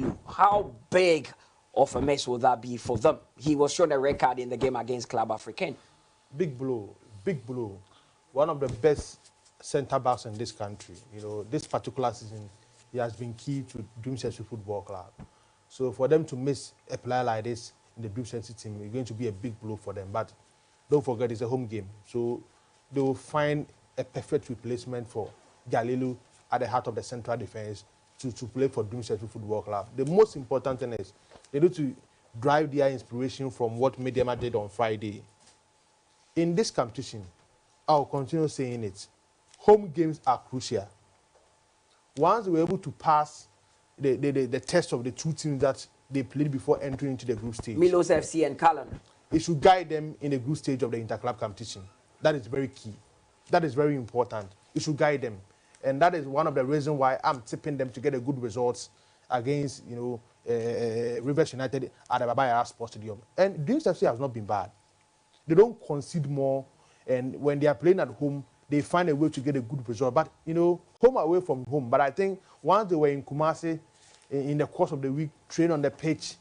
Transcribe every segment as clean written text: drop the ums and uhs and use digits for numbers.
Jalilu, how big of a mess will that be for them? He was shown a red card in the game against Club Africain. Big blow, big blow. One of the best centre backs in this country. You know, this particular season, he has been key to Dream Chelsea Football Club. So for them to miss a player like this in the Dream Chelsea team is going to be a big blow for them. But don't forget, it's a home game. So they will find a perfect replacement for Jalilu at the heart of the central defense to play for Dream Chelsea Football Club. The most important thing is they need to drive their inspiration from what Mediama did on Friday. In this competition, I'll continue saying it, home games are crucial. Once they were able to pass the test of the two teams that they played before entering into the group stage. Milos FC and Calon. It should guide them in the group stage of the interclub competition. That is very key. That is very important. It should guide them. And that is one of the reasons why I'm tipping them to get a good results against, you know, Rivers United at the Baba Yara Sports Stadium. And Dreams FC has not been bad. They don't concede more. And when they are playing at home, they find a way to get a good result. But, you know, home away from home. But I think once they were in Kumasi, in the course of the week, train on the pitch,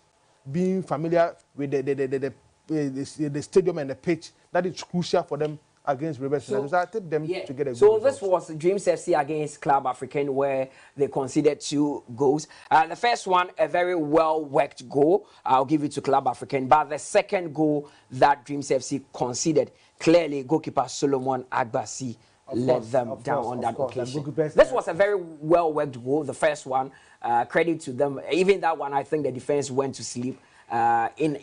being familiar with the stadium and the pitch, that is crucial for them against Rivers United. So I tip them to get a good result. So this was Dreams FC against Club Africain, where they conceded 2 goals. The first one, a very well-worked goal. I'll give it to Club Africain. But the second goal that Dreams FC conceded, clearly goalkeeper Solomon Agbasi let them down on that occasion. This was a very well-worked goal, the first one. Credit to them. Even that one, I think the defense went to sleep. In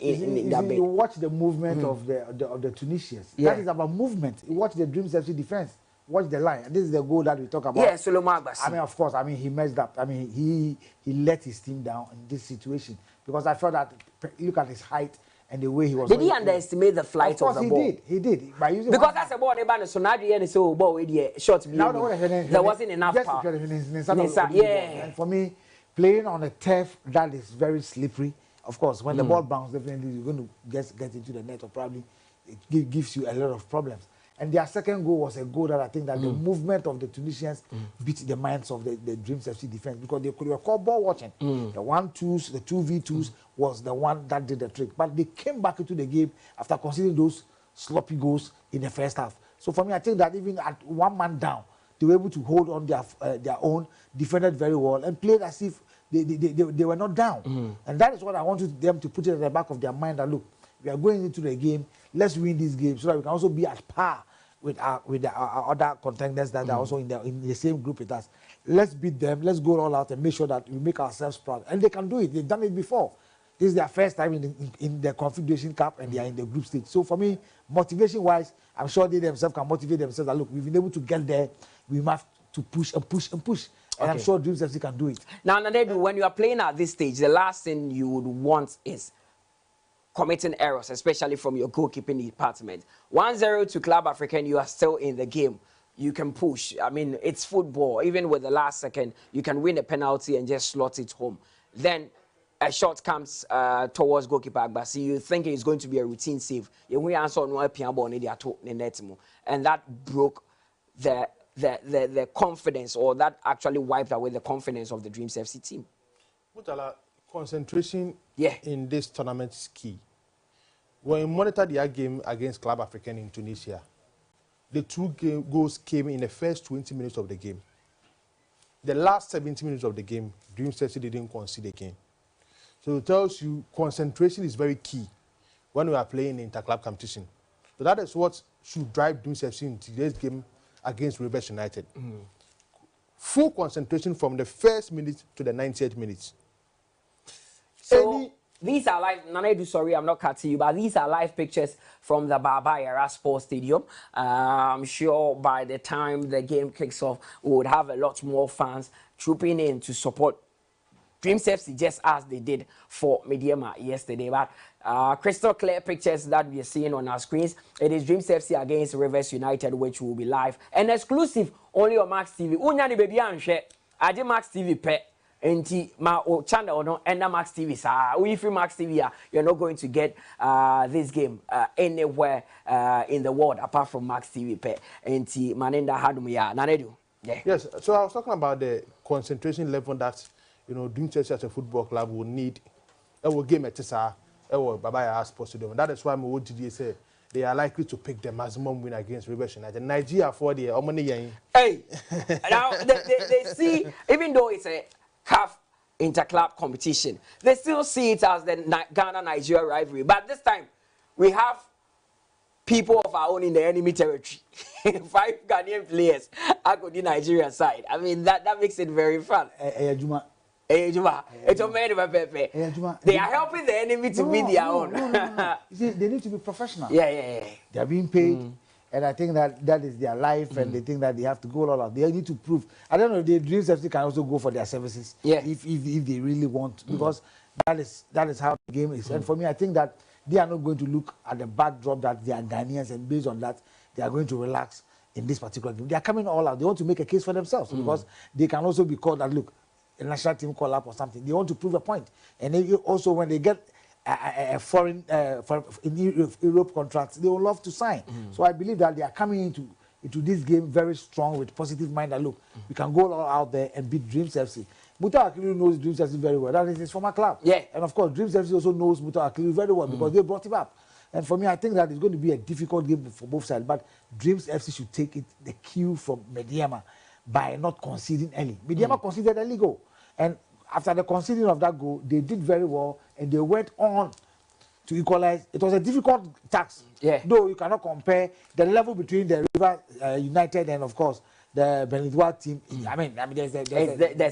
that bit. You watch the movement of the Tunisians. That is about movement. You watch the Dreams FC defense. Watch the line. And this is the goal that we talk about. Yeah, Solomon Agbasi. I mean, of course, I mean, he messed up. I mean, he let his team down in this situation. Because I felt that, look at his height and the way he was. Did he underestimate the flight of the ball? He did. By using because that's a ball, so now the so ball with the short. There wasn't enough power. And for me, playing on a turf that is very slippery, of course, when the ball bounces, definitely you're going to get into the net, or probably it gives you a lot of problems. And their second goal was a goal that I think that the movement of the Tunisians beat the minds of the Dreams FC defense, because they were called ball watching. The 1-2s, the 2v2s was the one that did the trick. But they came back into the game after conceding those sloppy goals in the first half. So for me, I think that even at 1 man down, they were able to hold on their own, defended very well, and played as if they were not down. And that is what I wanted them to put it at the back of their mind, that look, we are going into the game, let's win this game so that we can also be at par with our other contenders that are also in the same group with us. Let's beat them, let's go all out and make sure that we make ourselves proud. And they can do it. They've done it before. This is their first time in the Confederation Cup, and they are in the group stage. So for me, motivation-wise, I'm sure they themselves can motivate themselves that, look, we've been able to get there, we have to push and push and push. And I'm sure Dreams FC can do it. Now, Nadedu, when you are playing at this stage, the last thing you would want is committing errors, especially from your goalkeeping department. 1-0 to Club Africain, you are still in the game. You can push. I mean, it's football. Even with the last second, you can win a penalty and just slot it home. Then a shot comes towards goalkeeper Agbasi. You think it's going to be a routine save. And that broke the confidence, or that actually wiped away the confidence of the Dreams FC team. Mutala, concentration in this tournament is key. When you monitor their game against Club Africain in Tunisia, the 2 goals came in the first 20 minutes of the game. The last 70 minutes of the game, Dreams FC didn't concede again. So it tells you concentration is very key when we are playing in interclub competition. So that is what should drive Dreams FC in today's game against Rivers United. Full concentration from the first minute to the 90th minute. So these are live. Nanedu, sorry, I'm not cutting you, but these are live pictures from the Baba Yara Sports Stadium. I'm sure by the time the game kicks off, we would have a lot more fans trooping in to support Dreams FC, just as they did for Mediama yesterday. But crystal clear pictures that we are seeing on our screens. It is Dreams FC against Rivers United, which will be live and exclusive only on Max TV. Unyani baby anhwe, ade Max TV pe. Enti ma channel no and Max TV sa. We free Max TV, you're not going to get this game anywhere in the world apart from Max TV pe. Enti manenda hadum ya. Nanedu. Yes, so I was talking about the concentration level that you know, Dream Chelsea as a football club will need a game at Tessa, Babaya Sports Stadium. That is why my OTD say they are likely to pick the maximum win against Rivers United. Nigeria for the money. Hey, now they see, even though it's a half interclub competition, they still see it as the Ghana-Nigeria rivalry. But this time, we have people of our own in the enemy territory. 5 Ghanaian players are going to the Nigeria side. I mean, that makes it very fun. They are helping the enemy to be their own. No. You see, they need to be professional. Yeah. They are being paid, and I think that is their life, and they think that they have to go all out. They need to prove. I don't know. The Dreams FC can also go for their services, if they really want, because that is how the game is. And for me, I think that they are not going to look at the backdrop that they are Ghanaians, and based on that, they are going to relax in this particular game. They are coming all out. They want to make a case for themselves, because they can also be called that, look, a national team call up or something. They want to prove a point. And they also, when they get a foreign in Europe contracts, they will love to sign. So I believe that they are coming into this game very strong with positive mind that, look, we can go all out there and beat Dreams FC. Muta Akili knows Dreams FC very well. That is his former club. Yeah. And of course, Dreams FC also knows Muta Akili very well, because they brought him up. And for me, I think that it's going to be a difficult game for both sides. But Dreams FC should take the cue from Mediama by not conceding early. Mediama conceded early goal. And after the conceding of that goal, they did very well, and they went on to equalize. It was a difficult task. Yeah. Though you cannot compare the level between the River United and, of course, the Benidorm team. I mean, there's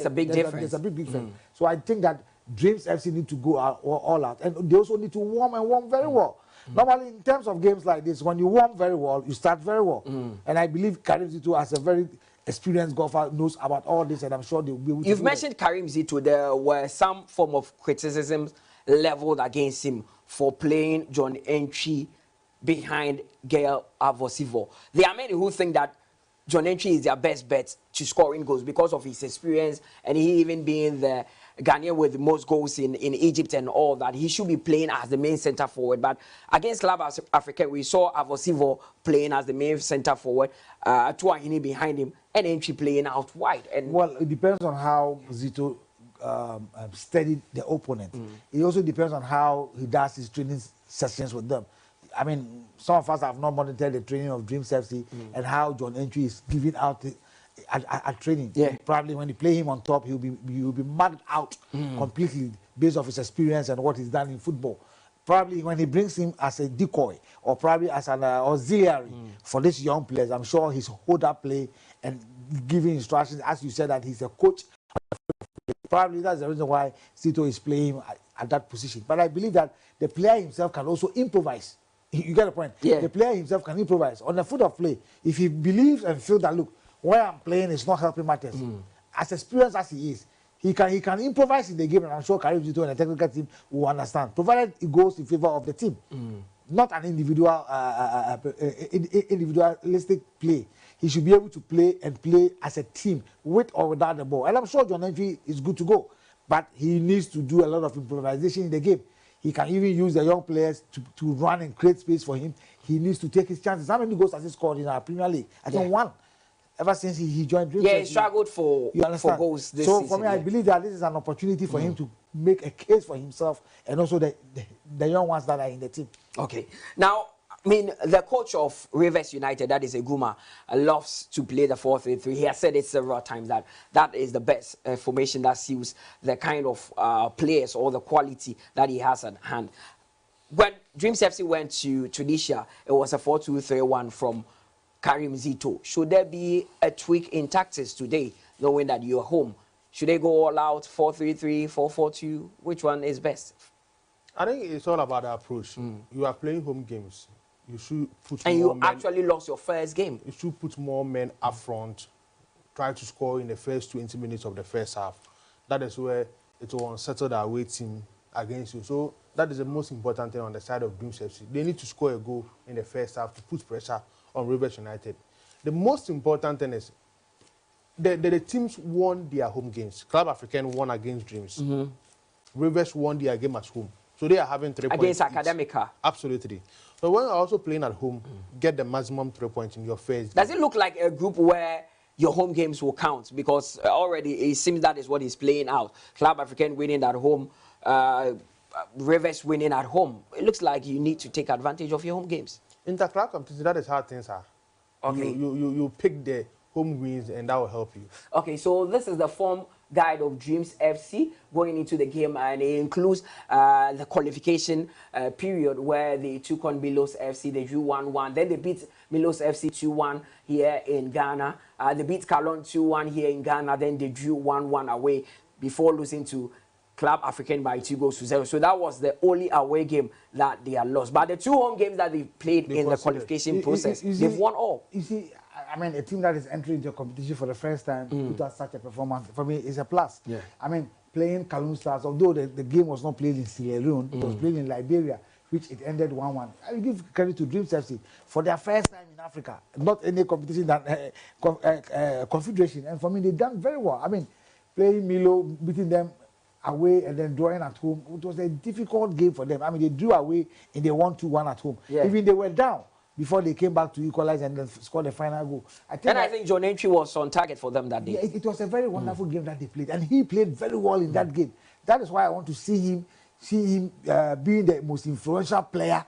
a big difference. There's a big difference. So I think that Dreams FC need to go all out, and they also need to warm very well. Normally, in terms of games like this, when you warm very well, you start very well. And I believe Karim Zito, as a very experienced golfer, knows about all this, and I'm sure they'll be able to. You've mentioned Karim Zito. There were some form of criticisms leveled against him for playing John Entry behind Gael Avosivo. There are many who think that John Entry is their best bet to scoring goals because of his experience, and he even being the Ghanaian with the most goals in Egypt and all that. He should be playing as the main centre forward. But against Club Africa, we saw Avosivo playing as the main centre forward, Tuahini behind him, and Entry playing out wide. And well, it depends on how Zito studied the opponent. It also depends on how he does his training sessions with them. I mean, some of us have not monitored the training of Dreams FC and how John Entry is giving out at training. Yeah. Probably when you play him on top, he'll be marked out completely based off his experience and what he's done in football. Probably when he brings him as a decoy or probably as an auxiliary for these young players, I'm sure he's hold up play and giving instructions. As you said, that he's a coach. Probably that's the reason why Zito is playing at that position. But I believe that the player himself can also improvise. You get the point? Yeah. The player himself can improvise on the foot of play. If he believes and feels that, look, where I'm playing is not helping matters. As experienced as he is, he can improvise in the game, and I'm sure Karim Zito and the technical team will understand, provided it goes in favor of the team, not an individualistic play. He should be able to play as a team with or without the ball. And I'm sure John Entry is good to go, but he needs to do a lot of improvisation in the game. He can even use the young players to run and create space for him. He needs to take his chances. How many goals has he scored in our Premier League? I think one. Ever since he joined Dreams. Yeah, he struggled for goals this season. So for me, I believe that this is an opportunity for him to make a case for himself and also the young ones that are in the team. Okay. Now, I mean, the coach of Rivers United, that is Eguma, loves to play the 4-3-3. He has said it several times that is the best formation that suits the kind of players or the quality that he has at hand. When Dreams FC went to Tunisia, it was a 4-2-3-1 from Karim Zito. Should there be a tweak in tactics today, knowing that you're home? Should they go all out 4-3-3, 4-4-2? Which one is best? I think it's all about the approach. You are playing home games. You should put and more you men. Actually lost your first game. You should put more men up front, try to score in the first 20 minutes of the first half. That is where it will unsettle the away team against you. So that is the most important thing on the side of Dreams FC. They need to score a goal in the first half to put pressure on Rivers United. The most important thing is the teams won their home games. Club African won against Dreams. Rivers won their game at home. So they are having 3 points against Academica. Absolutely. So when you're also playing at home, get the maximum 3 points in your first Does game. it look like a group where your home games will count, because already it seems that is what he's playing out. Club African winning at home, Rivers winning at home. It looks like you need to take advantage of your home games. Inter-club competition, that is how things are. Okay. You pick the home wins, and that will help you. Okay, so this is the form guide of Dreams FC going into the game, and it includes the qualification period where they took on Milos FC. They drew 1-1. Then they beat Milos FC 2-1 here in Ghana. They beat Kalon 2-1 here in Ghana. Then they drew 1-1 away before losing to Club African by 2-0. So that was the only away game that they had lost. But the 2 home games that they played in the qualification process, they've won all. You see, I mean, a team that is entering into a competition for the first time, put out such a performance, for me, is a plus. Yeah. I mean, playing Kaloon Stars, although the game was not played in Sierra Leone, it was played in Liberia, which it ended 1-1. I will give credit to Dreams FC for their first time in Africa, not any competition that Confederation. And for me, they done very well. I mean, playing Milo, beating them away and then drawing at home, it was a difficult game for them. I mean, they drew away and they won 2-1 at home. Yeah. Even they were down before they came back to equalize and then score the final goal. I think John Entry was on target for them that day. Yeah, it was a very wonderful game that they played, and he played very well in that game. That is why I want to see him being the most influential player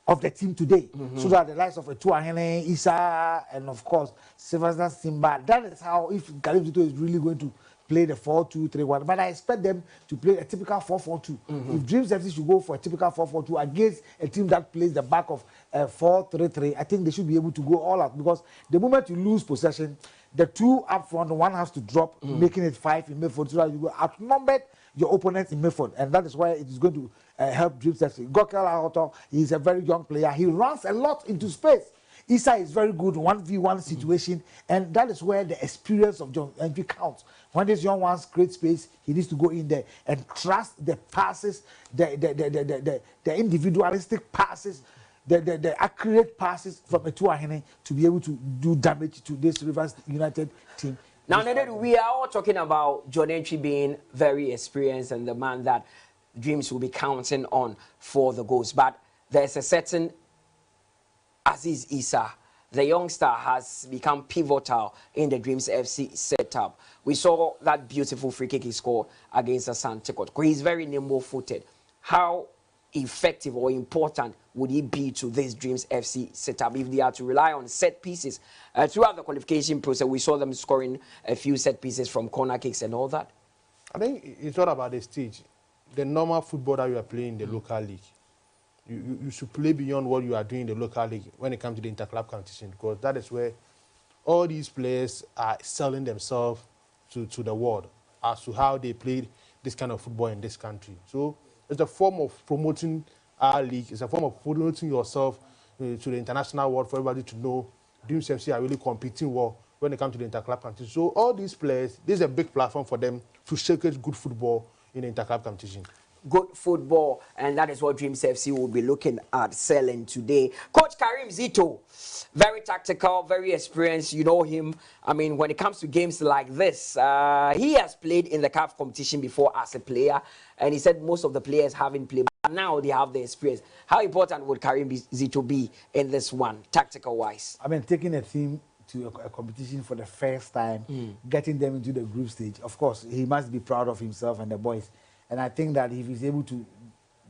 of the team today, so that the likes of Etuahene, Issa, and of course Sylvester Simba. That is how, if Karim Zito is really going to play the 4-2-3-1, but I expect them to play a typical 4-4-2. If Dreams FC should go for a typical 4-4-2 against a team that plays the back of 4-3-3, I think they should be able to go all out, because the moment you lose possession, the 2 up front, one has to drop, making it 5 in midfield, so that you go outnumbered your opponents in midfield, and that is why it is going to help Dreams FC. Gokel Ahoto, he is a very young player. He runs a lot into space. Issa is very good 1v1 situation, and that is where the experience of John Entry counts. When this young ones create space, he needs to go in there and trust the passes, the individualistic passes, the accurate passes from Etuahene to be able to do damage to this Rivers United team. Now, we are all talking about John Entry being very experienced and the man that Dreams will be counting on for the goals. But there's a certain Aziz Issa. The youngster has become pivotal in the Dreams FC setup. We saw that beautiful free kick he scored against Asante Kotoko. He's very nimble-footed. How effective or important would he be to this Dreams FC setup if they are to rely on set pieces? Throughout the qualification process, we saw them scoring a few set pieces from corner kicks and all that. I think it's all about the stage. The normal football that you are playing in the local league, you should play beyond what you are doing in the local league when it comes to the interclub competition, because that is where all these players are selling themselves to the world as to how they played this kind of football in this country. So it's a form of promoting our league. It's a form of promoting yourself to the international world for everybody to know Dreams FC are really competing well when it comes to the interclub competition. So all these players, this is a big platform for them to showcase good football in the interclub competition. Good football, and that is what Dreams FC will be looking at selling today. Coach Karim Zito, very tactical, very experienced. You know him. I mean, when it comes to games like this, he has played in the CAF competition before as a player, and he said most of the players haven't played, but now they have the experience. How important would Karim Zito be in this one, tactical-wise? I mean, taking a team to a competition for the first time, getting them into the group stage, of course, he must be proud of himself and the boys. And I think that if he's able to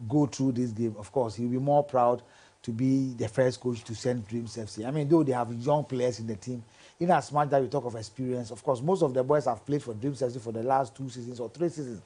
go through this game, of course, he'll be more proud to be the first coach to send Dreams FC. I mean, though they have young players in the team, in as much that we talk of experience, of course, most of the boys have played for Dreams FC for the last 2 seasons or 3 seasons.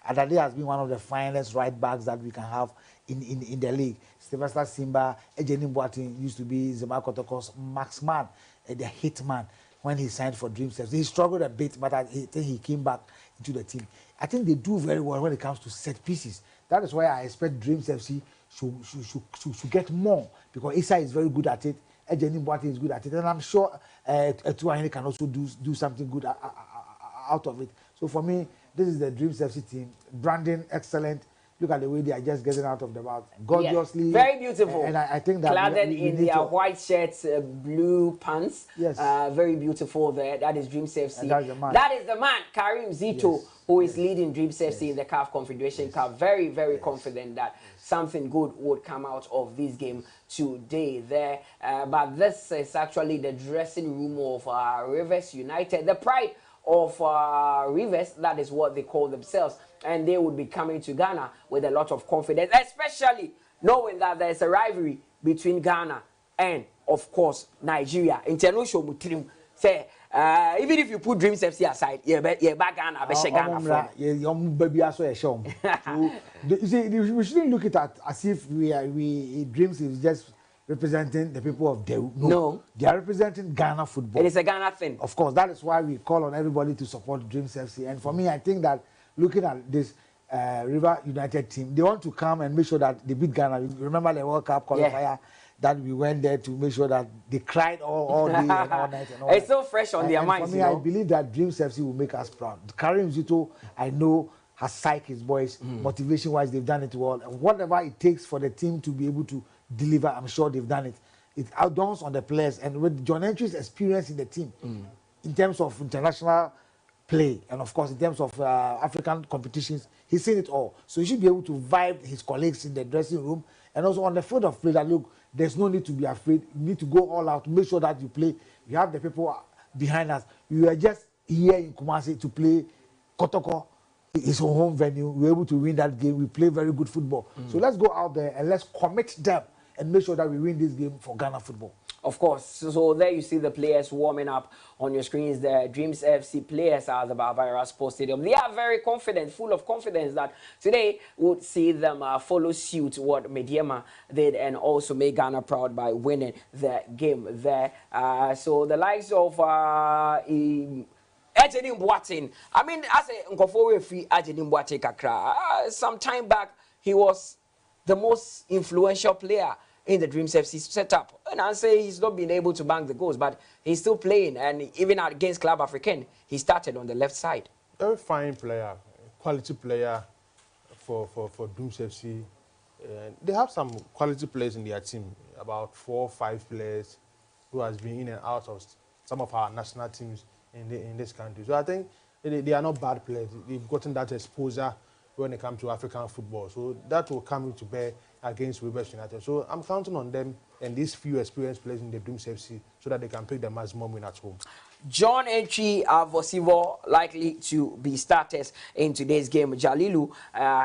Adade has been one of the finest right backs that we can have in the league. Sylvester Simba, Ejeni Boateng used to be Zema Kotoko's marksman, the hitman when he signed for Dreams FC. He struggled a bit, but I think he came back into the team. I think they do very well when it comes to set pieces. That is why I expect Dreams FC should get more, because Issa is very good at it, Ejeni Boateng is good at it, and I'm sure Etuahene can also do something good out of it. So for me, this is the Dreams FC team. Branding excellent. Look at the way they are just getting out of the mouth gorgeously. Yes. Very beautiful. And I think that cladded in their white shirts, blue pants. Yes. Very beautiful there. That is Dreams FC. And that's the man. That is the man, Karim Zito, yes. who is leading Dreams FC in the CAF Confederation Cup. Very, very confident that something good would come out of this game today there. But this is actually the dressing room of Rivers United, the pride of Rivers. That is what they call themselves, and they would be coming to Ghana with a lot of confidence, especially knowing that there is a rivalry between Ghana and, of course, Nigeria. International Mutrim say, even if you put Dreams FC aside, you're back Ghana, Ghana. You see, we shouldn't look at it as if we Dreams is just representing the people of Dew. No, they are representing Ghana football. It is a Ghana thing. Of course, that is why we call on everybody to support Dreams FC. And for me, I think that looking at this River United team, they want to come and make sure that they beat Ghana. Remember the World Cup qualifier that we went there to make sure that they cried all day and all night and all It's so fresh on their minds. For me, I believe that Dreams FC will make us proud. Karim Zito, I know, has psyched his boys. Motivation-wise, they've done it well. And whatever it takes for the team to be able to deliver, I'm sure they've done it. It outdawns on the players. And with John Entry's experience in the team, in terms of international play, and of course in terms of African competitions, he's seen it all. So he should be able to vibe his colleagues in the dressing room, and also on the field of play that, look, there's no need to be afraid. You need to go all out, make sure that you play. You have the people behind us. You are just here in Kumasi to play Kotoko. It's a home venue. We're able to win that game. We play very good football. So let's go out there and let's commit them and make sure that we win this game for Ghana football. Of course. So there you see the players warming up on your screens. The Dreams FC players are the Barbara Sports Stadium. They are very confident, full of confidence that today would see them follow suit what Mediema did and also make Ghana proud by winning the game there. So the likes of Ajenim Boateng, I mean, as a Nkofo free Ajenim Boateng kakra, some time back he was the most influential player in the Dreams FC setup. And I say he's not been able to bang the goals, but he's still playing. And even against Club African, he started on the left side. Very fine player, quality player for Dreams FC. They have some quality players in their team, about 4 or 5 players who has been in and out of some of our national teams in this country. So I think they are not bad players. They've gotten that exposure when it comes to African football. So that will come into bear against Rivers United. So I'm counting on them and these few experienced players in the Dreams FC so that they can pick the maximum win at home. John Entry Vosivo likely to be starters in today's game. Jalilu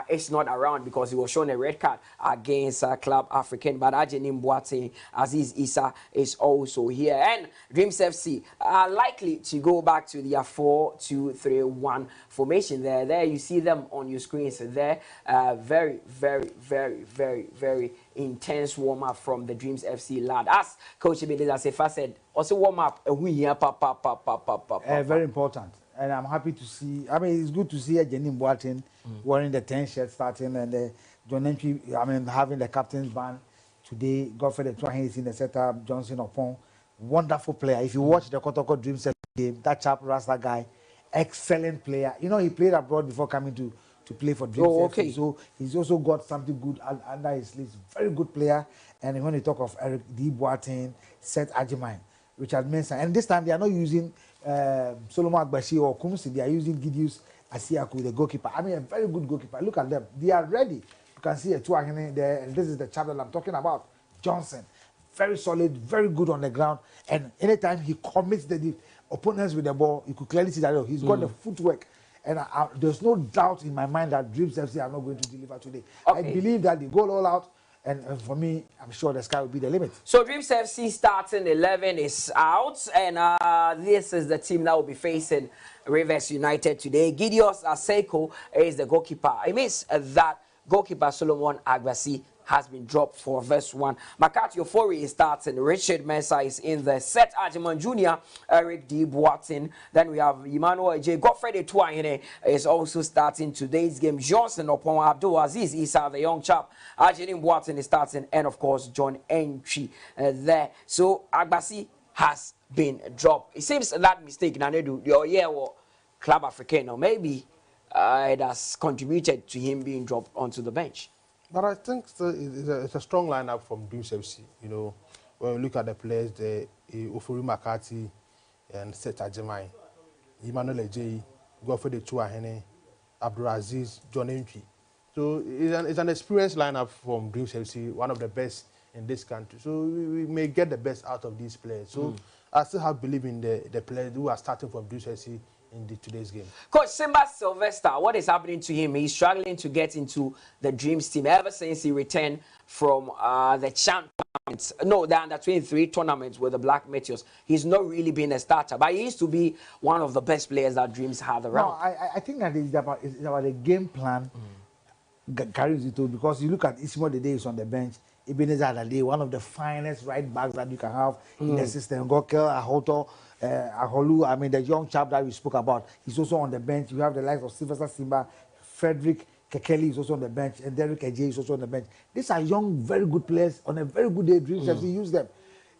is not around because he was shown a red card against Club African. But Ajenim Boateng, Aziz Issa is also here. And Dreams FC are likely to go back to their 4-2-3-1 formation. There you see them on your screens. There, very, very, very, very, very intense warm-up from the Dreams FC lad. As Coach Ebenezer Sefa said, also warm-up, very important. And I'm happy to see, I mean, it's good to see Ajenim Boateng wearing the 10 shirt starting and John Entry, I mean, having the captain's band today. Godfrey Twahin is in the setup, Johnson Opon, wonderful player. If you watch the Kotoko Dreams FC game, that chap, Rasta guy, excellent player. You know, he played abroad before coming to play for Dreams FC. So he's also got something good under his sleeves. Very good player. And when you talk of Eric D. Boateng, Seth Ajimine, Richard Mensah, and this time they are not using Solomon Agbashi or Kumsi, they are using Gideus Asiaku, the goalkeeper. I mean, a very good goalkeeper. Look at them. They are ready. You can see a Tuahine there, and this is the chap that I'm talking about, Johnson. Very solid, very good on the ground. And anytime he commits the opponents with the ball, you could clearly see that he's got the footwork. And there's no doubt in my mind that Dreams FC are not going to deliver today. Okay. I believe that they go all out. And for me, I'm sure the sky will be the limit. So Dreams FC starting 11 is out. And this is the team that will be facing Rivers United today. Gideus Aseko is the goalkeeper. It means that goalkeeper Solomon Agbasi has been dropped for verse 1. Makati Ofori is starting. Richard Mensah is in the set. Ajiman Jr., Eric D. Boateng. Then we have Emmanuel J. Godfrey Twahin is also starting today's game. Johnson upon Abdul Aziz Issa, the young chap. Ajenim Boateng is starting. And of course, John Entry there. So Agbasi has been dropped. It seems that mistake, Nanedu, your Club African, or maybe it has contributed to him being dropped onto the bench. But I think it's a strong lineup from Dreams FC. You know, when we look at the players, the Ofori Makati and Seth Ajimine, Emmanuel Ejei, Godfrey Twahin, Abdulaziz, John Entry. So it's an experienced lineup from Dreams FC, one of the best in this country. So we may get the best out of these players. So I still have belief in the players who are starting from Dreams FC in today's game. Coach Simba Sylvester, what is happening to him? He's struggling to get into the Dreams team ever since he returned from the champions. No, the under-23 tournament with the Black Meteors. He's not really been a starter, but he used to be one of the best players that Dreams had around. No, I think that it's about the game plan carries it all, because you look at Ismo the day he's on the bench. Ebenezer Adade, one of the finest right backs that you can have in the system. Gokel, Ahoto, Aholu, I mean, the young chap that we spoke about, he's also on the bench. You have the likes of Sylvester Simba, Frederick Kekeli is also on the bench, and Derek Ejay is also on the bench. These are young, very good players. On a very good day, Dreams FC use them.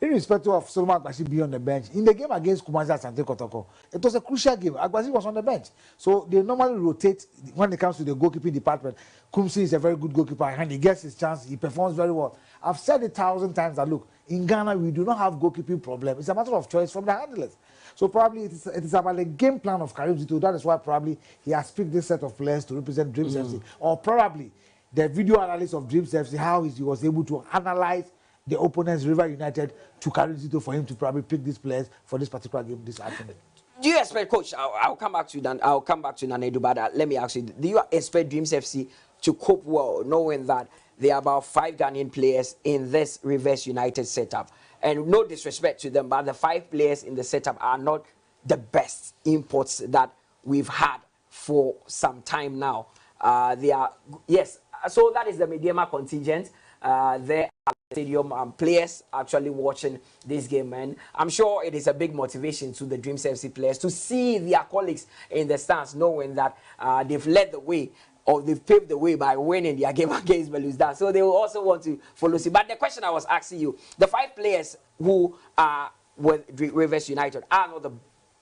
Irrespective of Solomon Agbasi being on the bench, in the game against Kumasi Asante Kotoko, it was a crucial game. Agbasi was on the bench. So they normally rotate when it comes to the goalkeeping department. Kumsi is a very good goalkeeper, and he gets his chance, he performs very well. I've said 1,000 times that, look, in Ghana, we do not have goalkeeping problem. It's a matter of choice from the handlers. So probably it is about the game plan of Karim Zito. That is why probably he has picked this set of players to represent Dreams FC. Or probably the video analysis of Dreams FC, how he was able to analyze the opponents, River United, to Karim Zito for him to probably pick these players for this particular game this afternoon. Do you expect, Coach? I'll come back to you. I'll come back to Nanedu, but let me ask you: do you expect Dreams FC to cope well, knowing that there are about 5 Ghanaian players in this Rivers United setup? And no disrespect to them, but the 5 players in the setup are not the best imports that we've had for some time now. They are, yes. So that is the Mediema contingent. There are stadium players actually watching this game, and I'm sure it is a big motivation to the Dreams FC players to see their colleagues in the stands, knowing that they've led the way, or they've paved the way by winning their game against Belouizdad. So they will also want to follow suit. But the question I was asking you, the 5 players who are with Rivers United are not the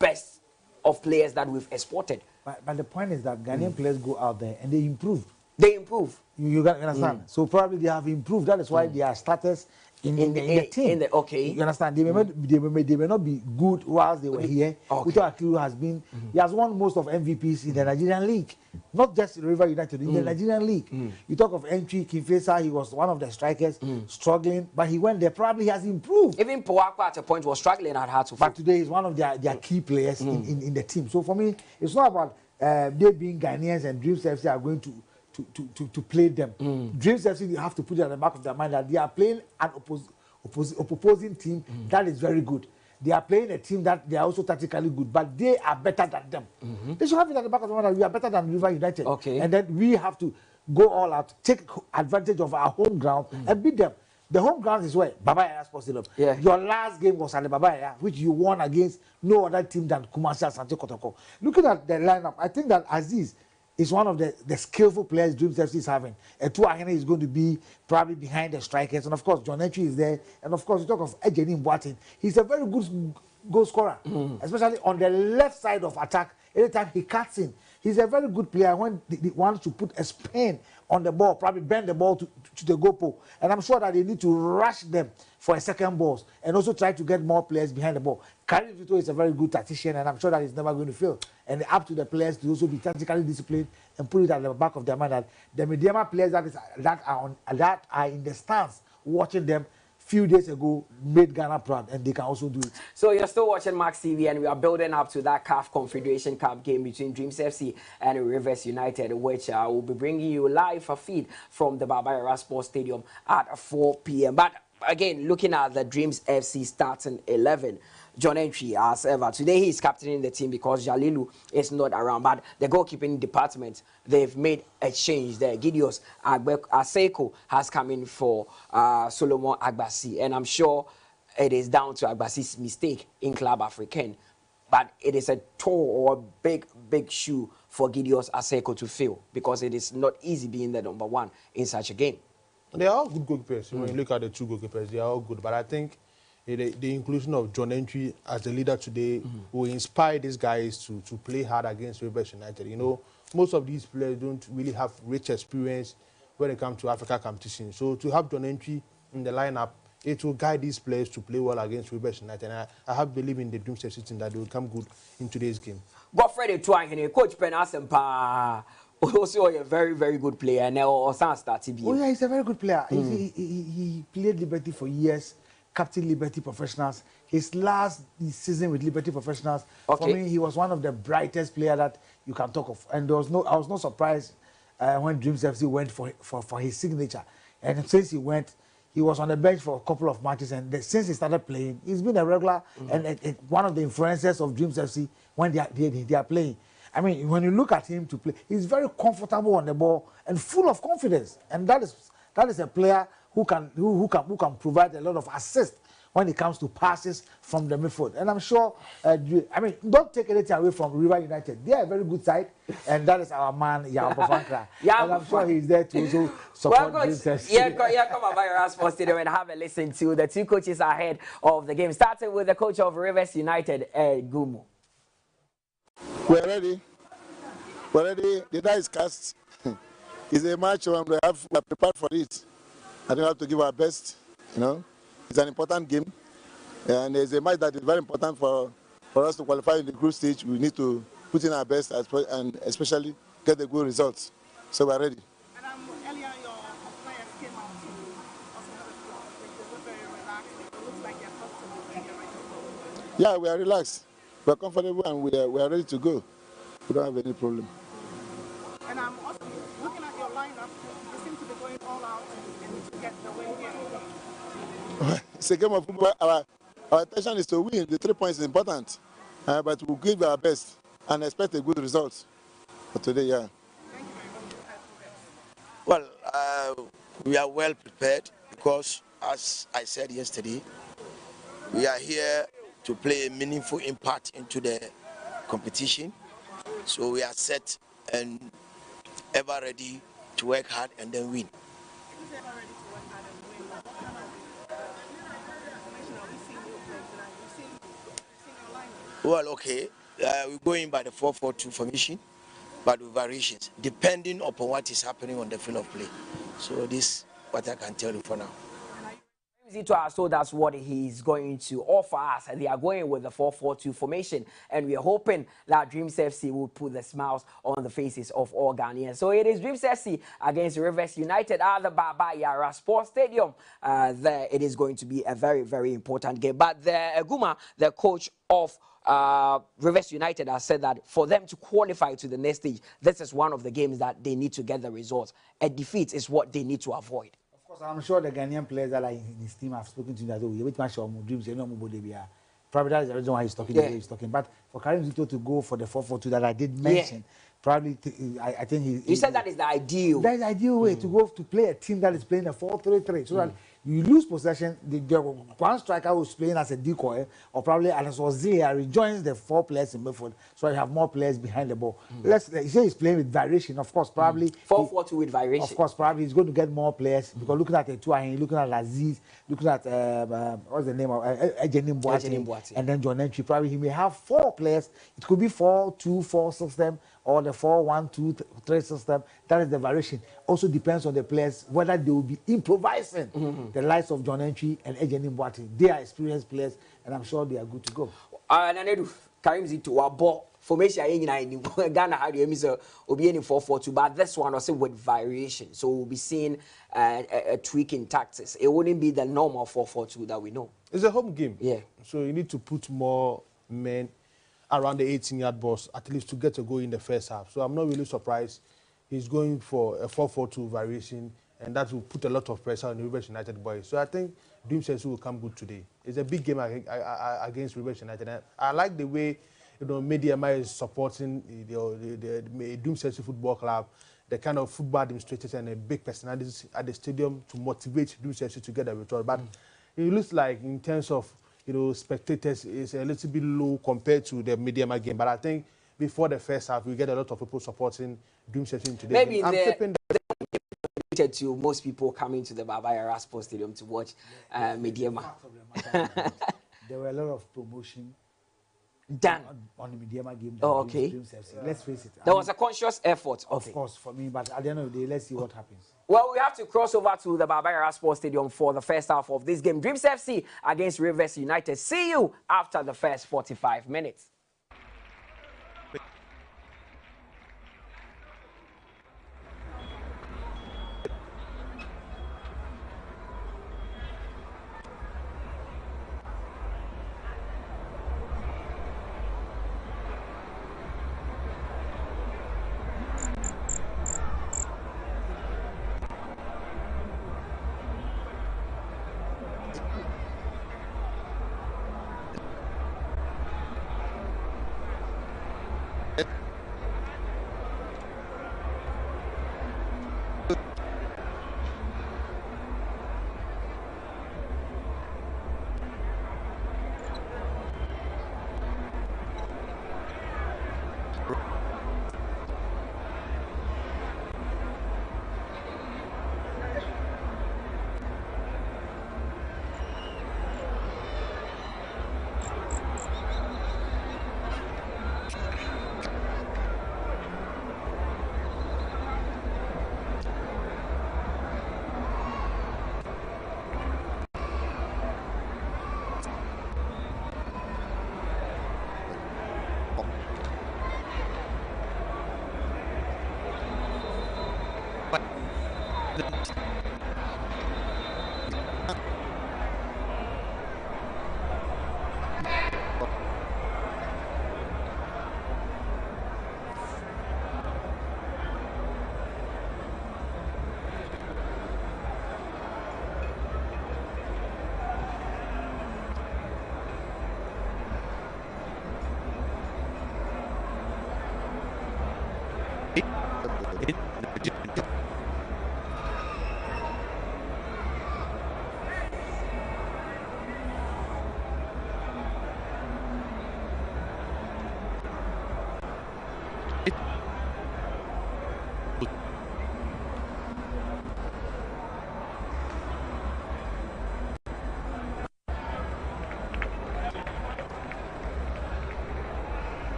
best of players that we've exported. But the point is that Ghanaian players go out there and they improve. They improve. You understand? So probably they have improved. That is why they are starters in the team. Okay. You understand? They may not be good whilst they were here. Okay. Uto Akiru has been, he has won most of MVPs in the Nigerian League. Not just River United, in the Nigerian League. You talk of entry, Kinfesa, he was one of the strikers, struggling, but he went there, probably has improved. Even Poakwa at a point was struggling at hard to But today he's one of their key players in the team. So for me, it's not about they being Ghanaians and Dreams FC are going to play them. Dreams FC, you have to put it at the back of their mind that they are playing an opposing team that is very good. They are playing a team that they are also tactically good, but they are better than them. They should have it at the back of their mind that we are better than River United. Okay. And then we have to go all out, take advantage of our home ground and beat them. The home ground is where? Baba Yara Sports Stadium. Yeah. Your last game was at the Baba Yara, which you won against no other team than Kumasi Asante Kotoko. Looking at the lineup, I think that Aziz is one of the skillful players Dreams FC is having. Etu Ahene is going to be probably behind the strikers. And of course, John Entry is there. And of course, you talk of Ejeni Mboatin. He's a very good goal scorer, especially on the left side of attack. Anytime he cuts in, he's a very good player when he wants to put a spin on the ball, probably bend the ball to the goal pole. And I'm sure that they need to rush them for a second balls and also try to get more players behind the ball. Karim Vito is a very good tactician, and I'm sure that he's never going to fail. And up to the players to also be tactically disciplined and put it at the back of their mind that the Mediema players that are in the stands watching them few days ago made Ghana proud, and they can also do it. So you're still watching Max TV, and we are building up to that CAF Confederation Cup game between Dreams FC and Rivers United, which will be bringing you live a feed from the Baba Yara Sports Stadium at 4 p.m. But again, looking at the Dreams FC starting 11, John Entry as ever. Today he's captaining the team because Jalilu is not around. But the goalkeeping department, they've made a change there. Gideos Aseko has come in for Solomon Agbasi. And I'm sure it is down to Agbasi's mistake in Club African. But it is a tall or big shoe for Gideos Aseko to fill, because it is not easy being the number 1 in such a game. They are all good goalkeepers. When you look at the 2 goalkeepers, they are all good. But I think the inclusion of John Entry as the leader today will inspire these guys to play hard against Rivers United. You know, most of these players don't really have rich experience when it comes to Africa competition. So to have John Entry in the lineup, it will guide these players to play well against Rivers United. And I have belief in the Dreams FC team that they will come good in today's game. Godfrey Tuangene, Coach Penasempa, Also a very, very good player. And now started. Oh yeah, he's a very good player. He played Liberty for years, captain Liberty Professionals. His last season with Liberty Professionals, for me, he was one of the brightest players that you can talk of. And I was not surprised when Dreams FC went for his signature. And since he went, he was on the bench for a couple of matches. And since he started playing, he's been a regular and one of the influencers of Dreams FC when they are playing. I mean, when you look at him to play, he's very comfortable on the ball and full of confidence. And that is a player who can provide a lot of assist when it comes to passes from the midfield. And I'm sure, I mean, don't take anything away from River United. They are a very good side, and that is our man, Yabo Fankra. And I'm sure he's there to also support this. Come on by your Sports Stadium and have a listen to the two coaches ahead of the game. Starting with the coach of Rivers United, Gumu. We're ready. We're ready. The die is cast. It's a match and we are prepared for it. I think we have to give our best. You know, it's an important game, and it's a match that is very important for us to qualify in the group stage. We need to put in our best and especially get the good results. So we're ready. And earlier your players came out to they were very relaxed. It looks like they're comfortable when you're ready to go. Yeah, we are relaxed. We are comfortable and we are ready to go. We don't have any problem. And I'm also looking at your lineup. You seem to be going all out and to get the win here. It's a game of football. Our intention is to win. The 3 points is important, but we'll give our best and expect a good result for today. Yeah. Thank you very much. Well, we are well prepared because, as I said yesterday, we are here to play a meaningful impact into the competition. So we are set and ever ready to work hard and then win. Well, okay, we're going by the 4-4-2 formation, but with variations, depending upon what is happening on the field of play. So this is what I can tell you for now. So that's what he's going to offer us. They are going with the 4-4-2 formation, and we are hoping that Dreams FC will put the smiles on the faces of all Ghanaians. So it is Dreams FC against Rivers United at the Baba Yara Sports Stadium. There it is going to be a very, very important game. But Guma, the coach of Rivers United, has said that for them to qualify to the next stage, this is one of the games that they need to get the results. A defeat is what they need to avoid. I'm sure the Ghanaian players that are in his team have spoken to him that which match or Dreams, probably that is the reason why he's talking the way he's talking. But for Karim Zito to go for the 4-4-2 that I did mention, probably I think he said that is the ideal. That is the ideal way to go to play a team that is playing a 4-3-3. So that you lose possession, the one striker who's playing as a decoy, or probably an auxiliary rejoins the 4 players in midfield, so you have more players behind the ball. You say he's playing with variation, of course, probably 4-4-2 with variation. Of course, probably he's going to get more players because looking at the two, looking at Aziz, looking at what's the name of Ejenim Boateng, and then John Entry. Probably he may have 4 players. It could be 4-2-4 system or the 4-1-2-3 system. That is the variation. Also depends on the players whether they will be improvising. The likes of John Entry and Ejenim Boateng, they are experienced players, and I'm sure they are good to go. Nanedu, Karim Zito, our ball formation in Ghana had you will be in 4-4-2, but this one also with variation. So we'll be seeing a tweak in tactics. It wouldn't be the normal 4-4-2 that we know. It's a home game. Yeah. So you need to put more men around the 18-yard box at least to get a goal in the first half. So I'm not really surprised he's going for a 4-4-2 variation, and that will put a lot of pressure on the Rivers United boys. So I think Dreams FC will come good today. It's a big game against Rivers United. And I like the way Media is supporting the Dreams FC Football Club, the kind of football administrators and the big personalities at the stadium to motivate Dreams FC to get a result. But it looks like in terms of spectators, it's a little bit low compared to the Media game. But I think before the first half, we get a lot of people supporting Dreams FC today. Maybe to most people coming to the Baba Yara Sports Stadium to watch Mediema. There were a lot of promotion done on the Mediema game. Oh, okay. Let's face it. There was a conscious effort. Of course, for me, but at the end of the day, let's see what happens. Well, we have to cross over to the Baba Yara Sports Stadium for the first half of this game. Dreams FC against Rivers United. See you after the first 45 minutes.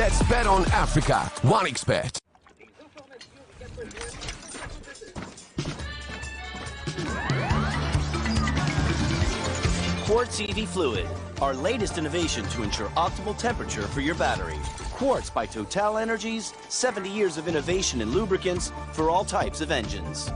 Let's bet on Africa. One expert. Quartz EV Fluid, our latest innovation to ensure optimal temperature for your battery. Quartz by Total Energies, 70 years of innovation in lubricants for all types of engines.